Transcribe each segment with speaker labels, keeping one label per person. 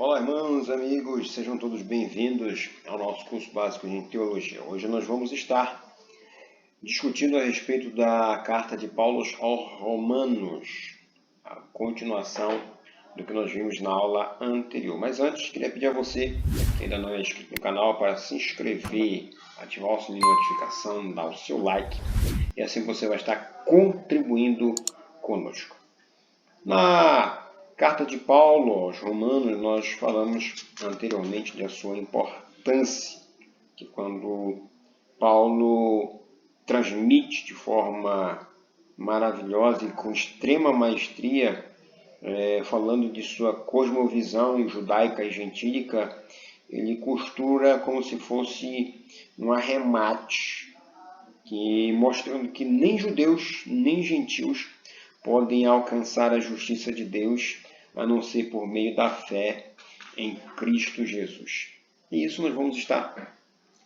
Speaker 1: Olá, irmãos, amigos, sejam todos bem-vindos ao nosso curso básico de Teologia. Hoje nós vamos estar discutindo a respeito da carta de Paulo aos Romanos, a continuação do que nós vimos na aula anterior. Mas antes, queria pedir a você que ainda não é inscrito no canal para se inscrever, ativar o sininho de notificação, dar o seu like, e assim você vai estar contribuindo conosco. Na carta de Paulo aos Romanos, nós falamos anteriormente da sua importância, que quando Paulo transmite de forma maravilhosa e com extrema maestria, falando de sua cosmovisão judaica e gentílica, ele costura como se fosse um arremate, mostrando que nem judeus nem gentios podem alcançar a justiça de Deus, a não ser por meio da fé em Cristo Jesus. E isso nós vamos estar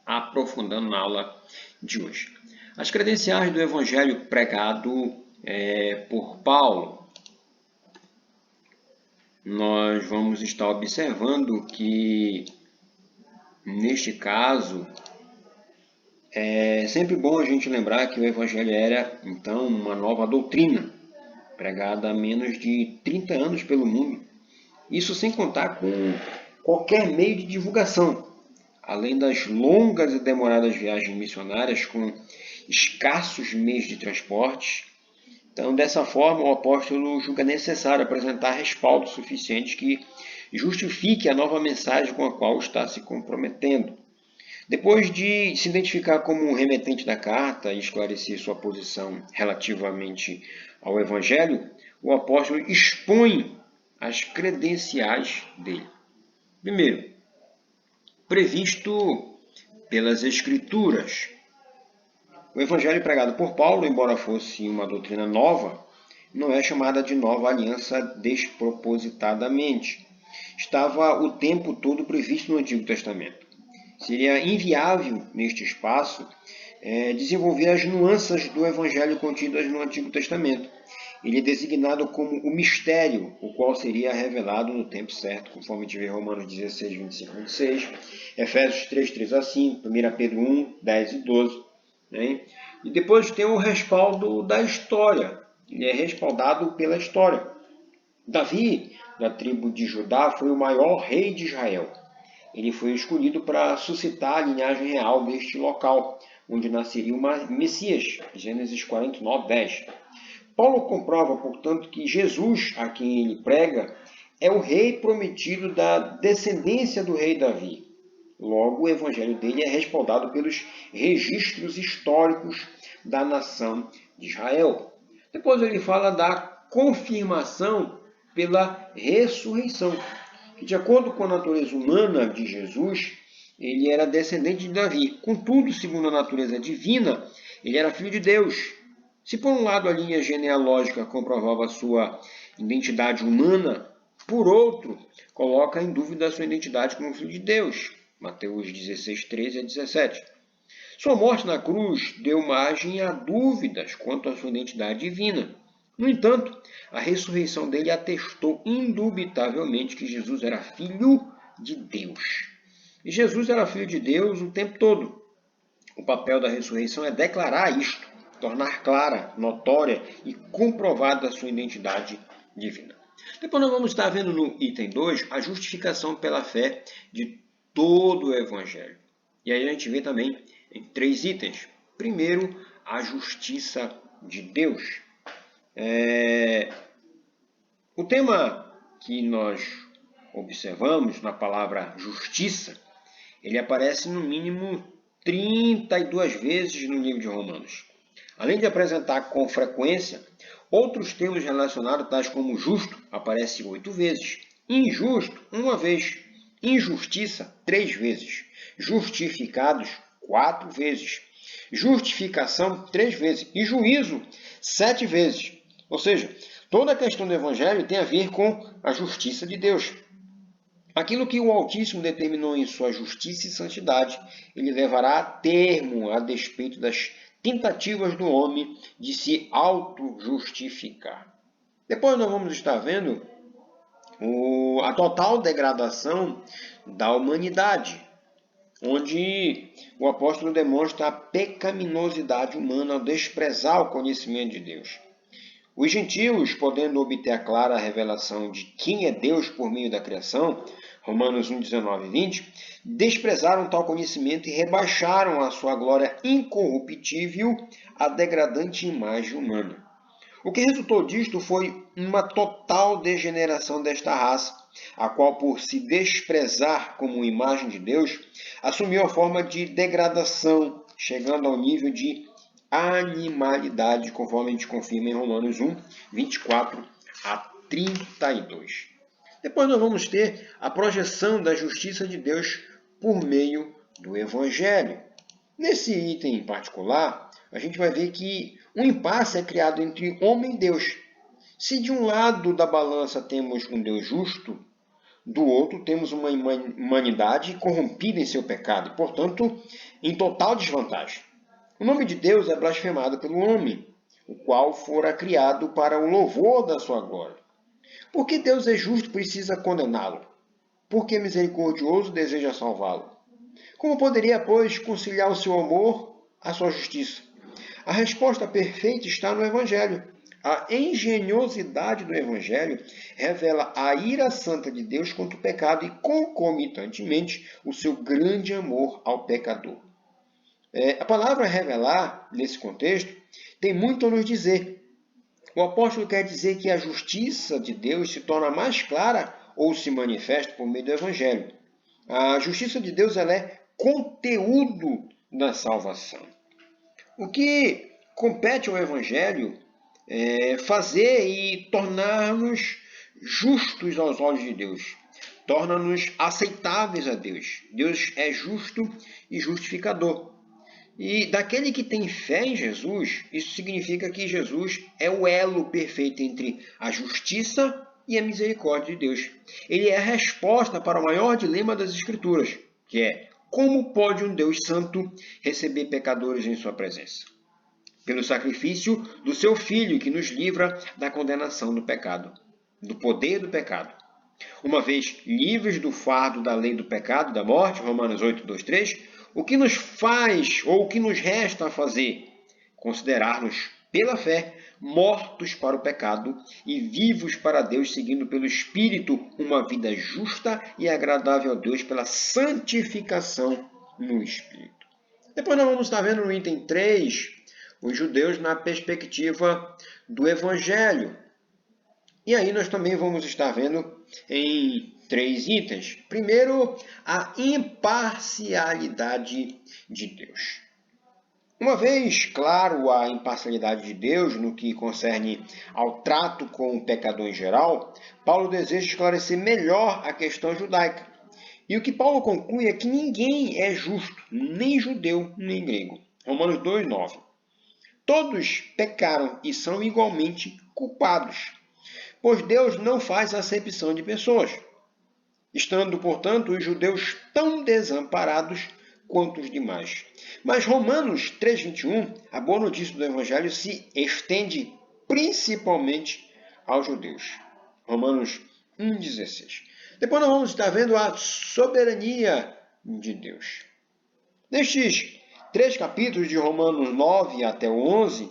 Speaker 1: aprofundando na aula de hoje. As credenciais do Evangelho pregado por Paulo. Nós vamos estar observando que, neste caso, é sempre bom a gente lembrar que o Evangelho era, então, uma nova doutrina, pregada há menos de 30 anos pelo mundo. Isso sem contar com qualquer meio de divulgação, além das longas e demoradas viagens missionárias com escassos meios de transporte. Então, dessa forma, o apóstolo julga necessário apresentar respaldo suficiente que justifique a nova mensagem com a qual está se comprometendo. Depois de se identificar como um remetente da carta e esclarecer sua posição relativamente ao Evangelho, o apóstolo expõe as credenciais dele. Primeiro, previsto pelas Escrituras. O Evangelho pregado por Paulo, embora fosse uma doutrina nova, não é chamada de nova aliança despropositadamente. Estava o tempo todo previsto no Antigo Testamento. Seria inviável, neste espaço, desenvolver as nuances do Evangelho contidas no Antigo Testamento. Ele é designado como o mistério, o qual seria revelado no tempo certo, conforme a gente vê Romanos 16, 25 e 26, Efésios 3, 3 a 5, 1 Pedro 1, 10 e 12. Né? E depois tem o respaldo da história. Ele é respaldado pela história. Davi, da tribo de Judá, foi o maior rei de Israel. Ele foi escolhido para suscitar a linhagem real deste local, onde nasceria o Messias, Gênesis 49, 10. Paulo comprova, portanto, que Jesus, a quem ele prega, é o rei prometido da descendência do rei Davi. Logo, o evangelho dele é respaldado pelos registros históricos da nação de Israel. Depois ele fala da confirmação pela ressurreição, que, de acordo com a natureza humana de Jesus, ele era descendente de Davi. Contudo, segundo a natureza divina, ele era filho de Deus. Se por um lado a linha genealógica comprovava sua identidade humana, por outro, coloca em dúvida a sua identidade como filho de Deus. Mateus 16, 13 a 17. Sua morte na cruz deu margem a dúvidas quanto à sua identidade divina. No entanto, a ressurreição dele atestou indubitavelmente que Jesus era filho de Deus. E Jesus era filho de Deus o tempo todo. O papel da ressurreição é declarar isto, tornar clara, notória e comprovada a sua identidade divina. Depois nós vamos estar vendo no item 2 a justificação pela fé de todo o Evangelho. E aí a gente vê também em 3 itens. Primeiro, a justiça de Deus. O tema que nós observamos na palavra justiça, ele aparece no mínimo 32 vezes no livro de Romanos. Além de apresentar com frequência, outros termos relacionados, tais como justo, aparecem 8 vezes, injusto, 1 vez, injustiça, 3 vezes, justificados, 4 vezes, justificação, 3 vezes, e juízo, 7 vezes. Ou seja, toda a questão do Evangelho tem a ver com a justiça de Deus. Aquilo que o Altíssimo determinou em sua justiça e santidade, ele levará a termo a despeito das tentativas do homem de se auto-justificar. Depois nós vamos estar vendo a total degradação da humanidade, onde o apóstolo demonstra a pecaminosidade humana ao desprezar o conhecimento de Deus. Os gentios, podendo obter a clara revelação de quem é Deus por meio da criação, Romanos 1, 19 e 20, desprezaram tal conhecimento e rebaixaram a sua glória incorruptível à degradante imagem humana. O que resultou disto foi uma total degeneração desta raça, a qual, por se desprezar como imagem de Deus, assumiu a forma de degradação, chegando ao nível de animalidade, conforme a gente confirma em Romanos 1, 24 a 32. Depois nós vamos ter a projeção da justiça de Deus por meio do Evangelho. Nesse item em particular, a gente vai ver que um impasse é criado entre homem e Deus. Se de um lado da balança temos um Deus justo, do outro temos uma humanidade corrompida em seu pecado, e, portanto, em total desvantagem. O nome de Deus é blasfemado pelo homem, o qual fora criado para o louvor da sua glória. Porque Deus é justo, precisa condená-lo. Porque misericordioso, deseja salvá-lo. Como poderia, pois, conciliar o seu amor à sua justiça? A resposta perfeita está no Evangelho. A engenhosidade do Evangelho revela a ira santa de Deus contra o pecado e, concomitantemente, o seu grande amor ao pecador. A palavra revelar, nesse contexto, tem muito a nos dizer. O apóstolo quer dizer que a justiça de Deus se torna mais clara ou se manifesta por meio do Evangelho. A justiça de Deus ela é conteúdo da salvação. O que compete ao Evangelho é fazer e tornar-nos justos aos olhos de Deus. Torna-nos aceitáveis a Deus. Deus é justo e justificador. E daquele que tem fé em Jesus, isso significa que Jesus é o elo perfeito entre a justiça e a misericórdia de Deus. Ele é a resposta para o maior dilema das Escrituras, que é: como pode um Deus santo receber pecadores em sua presença? Pelo sacrifício do seu Filho, que nos livra da condenação do pecado, do poder do pecado. Uma vez livres do fardo da lei do pecado, da morte, Romanos 8, 2, 3, o que nos faz, ou o que nos resta a fazer? Considerar-nos, pela fé, mortos para o pecado e vivos para Deus, seguindo pelo Espírito uma vida justa e agradável a Deus pela santificação no Espírito. Depois nós vamos estar vendo no item 3, os judeus na perspectiva do Evangelho. E aí nós também vamos estar vendo em 3 itens. Primeiro, a imparcialidade de Deus. Uma vez claro a imparcialidade de Deus no que concerne ao trato com o pecador em geral, Paulo deseja esclarecer melhor a questão judaica. E o que Paulo conclui é que ninguém é justo, nem judeu, nem grego. Romanos 2, 9. Todos pecaram e são igualmente culpados, pois Deus não faz acepção de pessoas, estando, portanto, os judeus tão desamparados quanto os demais. Mas Romanos 3,21, a boa notícia do Evangelho, se estende principalmente aos judeus. Romanos 1,16. Depois nós vamos estar vendo a soberania de Deus. Nestes 3 capítulos de Romanos 9 até o 11,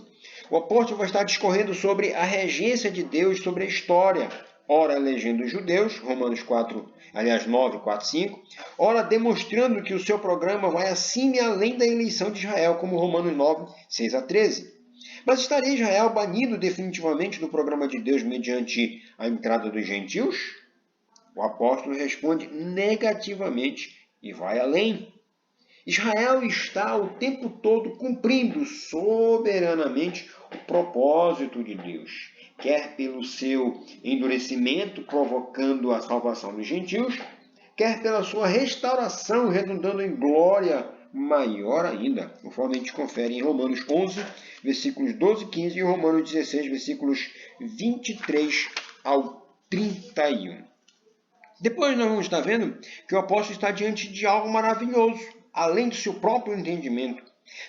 Speaker 1: o apóstolo vai estar discorrendo sobre a regência de Deus sobre a história, ora elegendo os judeus, Romanos 9, 4, 5, ora demonstrando que o seu programa vai acima e além da eleição de Israel, como Romanos 9, 6 a 13. Mas estaria Israel banido definitivamente do programa de Deus mediante a entrada dos gentios? O apóstolo responde negativamente e vai além. Israel está o tempo todo cumprindo soberanamente o propósito de Deus, quer pelo seu endurecimento, provocando a salvação dos gentios, quer pela sua restauração, redundando em glória maior ainda, conforme a gente confere em Romanos 11, versículos 12 e 15, e Romanos 16, versículos 23 ao 31. Depois nós vamos estar vendo que o apóstolo está diante de algo maravilhoso, além do seu próprio entendimento.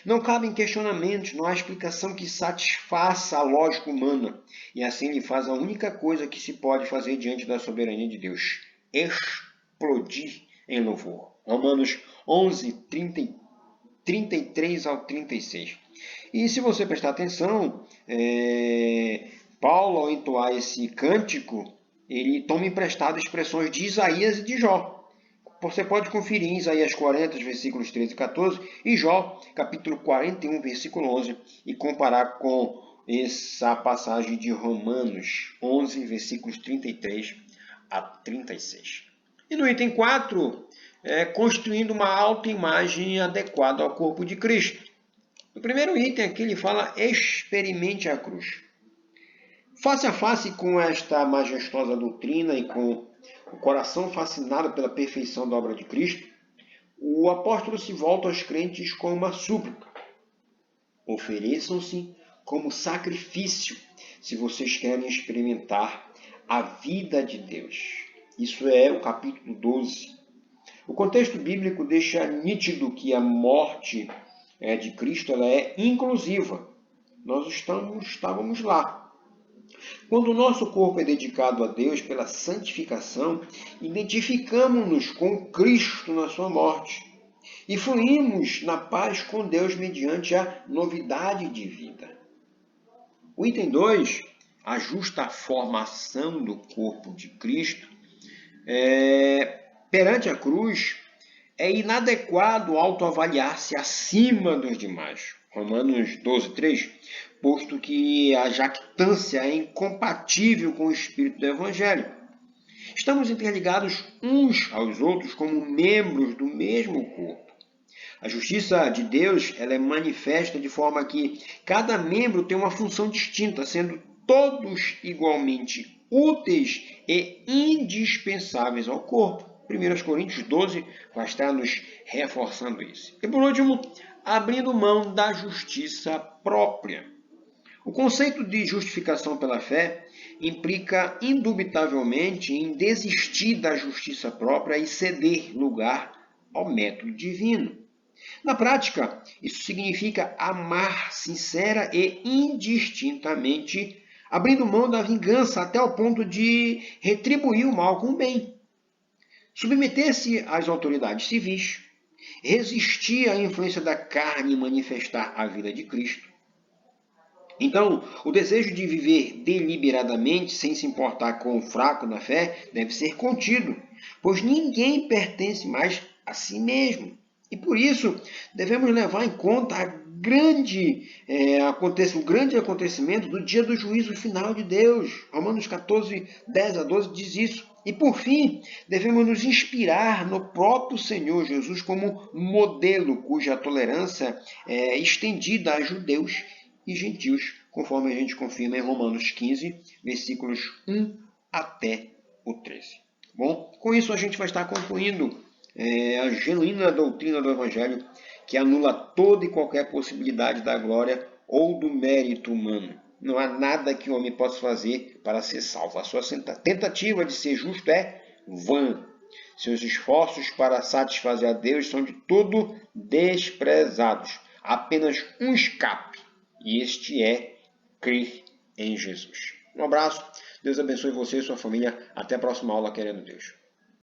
Speaker 1: Não cabem questionamentos, não há explicação que satisfaça a lógica humana. E assim ele faz a única coisa que se pode fazer diante da soberania de Deus: explodir em louvor. Romanos 11, 33 ao 36. E se você prestar atenção, Paulo, ao entoar esse cântico, ele toma emprestado expressões de Isaías e de Jó. Você pode conferir em Isaías 40, versículos 13 e 14, e Jó, capítulo 41, versículo 11, e comparar com essa passagem de Romanos 11, versículos 33 a 36. E no item 4, construindo uma autoimagem adequada ao corpo de Cristo. No primeiro item aqui ele fala: experimente a cruz. Face a face com esta majestosa doutrina e com o coração fascinado pela perfeição da obra de Cristo, o apóstolo se volta aos crentes com uma súplica: ofereçam-se como sacrifício se vocês querem experimentar a vida de Deus. Isso é o capítulo 12. O contexto bíblico deixa nítido que a morte de Cristo ela é inclusiva. Nós estávamos lá. Quando o nosso corpo é dedicado a Deus pela santificação, identificamos-nos com Cristo na sua morte e fluímos na paz com Deus mediante a novidade de vida. O item 2, a justa formação do corpo de Cristo, perante a cruz, é inadequado autoavaliar-se acima dos demais. Romanos 12, 3, posto que a jactância é incompatível com o espírito do Evangelho. Estamos interligados uns aos outros como membros do mesmo corpo. A justiça de Deus ela é manifesta de forma que cada membro tem uma função distinta, sendo todos igualmente úteis e indispensáveis ao corpo. 1 Coríntios 12 vai estar nos reforçando isso. E por último, abrindo mão da justiça própria. O conceito de justificação pela fé implica indubitavelmente em desistir da justiça própria e ceder lugar ao método divino. Na prática, isso significa amar sincera e indistintamente, abrindo mão da vingança até o ponto de retribuir o mal com o bem. Submeter-se às autoridades civis, resistir à influência da carne e manifestar a vida de Cristo. Então, o desejo de viver deliberadamente, sem se importar com o fraco na fé, deve ser contido, pois ninguém pertence mais a si mesmo. E por isso, devemos levar em conta o grande acontecimento do dia do juízo final de Deus. Romanos 14, 10 a 12 diz isso. E por fim, devemos nos inspirar no próprio Senhor Jesus como modelo cuja tolerância é estendida a judeus e gentios, conforme a gente confirma em Romanos 15, versículos 1 até o 13. Bom, com isso a gente vai estar concluindo a genuína doutrina do Evangelho, que anula toda e qualquer possibilidade da glória ou do mérito humano. Não há nada que o homem possa fazer para ser salvo. A sua tentativa de ser justo é vã. Seus esforços para satisfazer a Deus são de todo desprezados. Há apenas um escape, e este é crer em Jesus. Um abraço, Deus abençoe você e sua família. Até a próxima aula, querendo Deus.